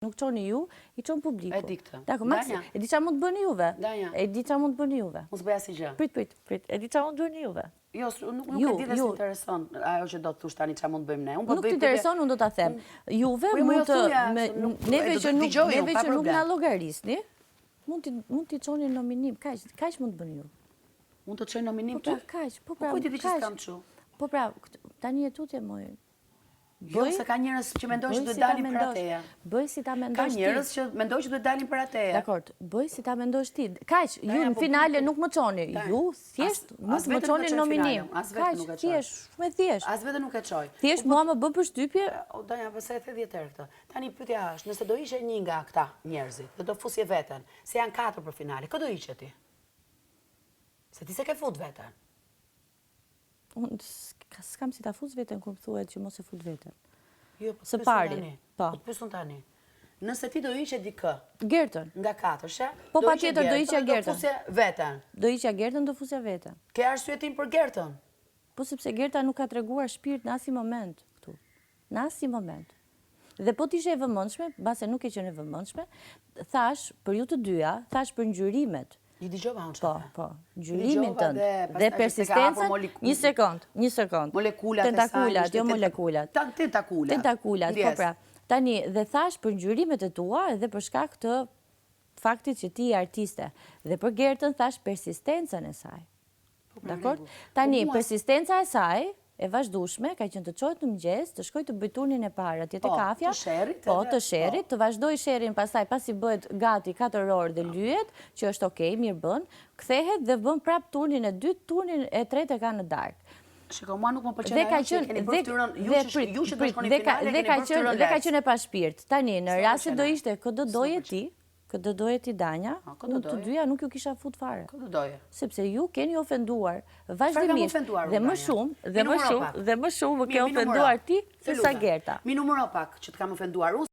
Nuk çoni ju, I çon publiku. E di këtë. Dakor, Max, e di çfarë mund të bëni juve? Danja. E di çfarë mund të bëni juve? Mos bëja si gjë. Prit. E di çfarë mund të bëni juve? Jo, nuk e di dhe si intereson ajo që do të thosh tani çfarë mund të bëjmë ne. Nuk të intereson, unë do ta them. Juve mund të neve që nuk na llogarisni, mund t'i çoni nominim. Kaq mund të bëni ju. Mund të çoj nominim të? Kaq, po pra. Po ti di që s'kam çu. Po pra, tani e tutje moj. Jo, se ka njerëz që mendojnë që duhet dalin për ateja. Bëj si ta mendosh ti. Ka njerëz që mendojnë që duhet dalin për ateja. Dakor, bëj si ta mendosh ti. Kaq, ju në finale nuk më çoni. Ju thjesht nuk më çoni nominim. Kaq, thjesht, shumë thjesht. As vetë nuk e çoj. Thjesht mua më bë përshtypje. O Danja, pse e the 10 herë këtë. Tani pyetja është, nëse do ishe një nga këta njerëzit, dhe do fusje veten, se janë 4 për finale, kë do ishe ti? Se ti se ke fut veten. Unë s'kam si ta fus veten kur më thuhet që mos e fut veten. Jo, po së pari. Po të pysun tani. Nëse ti do ishe dikë. Gertën. Nga 4, po patjetër do ishe Gertën. Do fusje veten. Do ishe Gertën, do fusja veten. Ke arsyetim për Gertën? Po sepse Gerta nuk ka treguar shpirt në asnjë moment këtu. Në asnjë moment. Dhe po t'ishe e vëmendshme, mbase nuk e qenë e vëmendshme, thash për ju të dyja, thash për ngjyrimet. I dëgjova unë çfarë. Po, ngjyrimin tënd dhe persistencën. Një sekond. Molekulat tentakulat, jo molekulat. Tentakulat. Tentakulat, po pra. Tani dhe thash për ngjyrimet e tua edhe për shkak të faktit që ti je artiste. Dhe për Gertën thash persistencën e saj. Dakor? Tani persistenca e saj e vazhdueshme ka qenë të çohet në mëngjes, të shkojë të bëj turnin e parë atje te kafja. Të sherrit, të vazhdoj sherrin, pastaj pasi bëhet gati 4 orë dhe lyhet, që është okay, mirë bën, kthehet dhe bën prap turnin e dytë, turnin e tretë e ka në darkë. Shiko, mua nuk më pëlqen ajo që keni bërë tyrën, ju që do shkoni në finale, keni bërë tyrën dhe ka qenë e pa shpirt. Tani, në rast se do ishte këtë doje ti, këtë doje ti Danja, unë të dyja nuk ju kisha fut fare. Këtë doje? Sepse ju keni ofenduar vazhdimisht dhe më shumë më ke ofenduar ti se sa Gerta. Mi numëro pak që të kam ofenduar unë.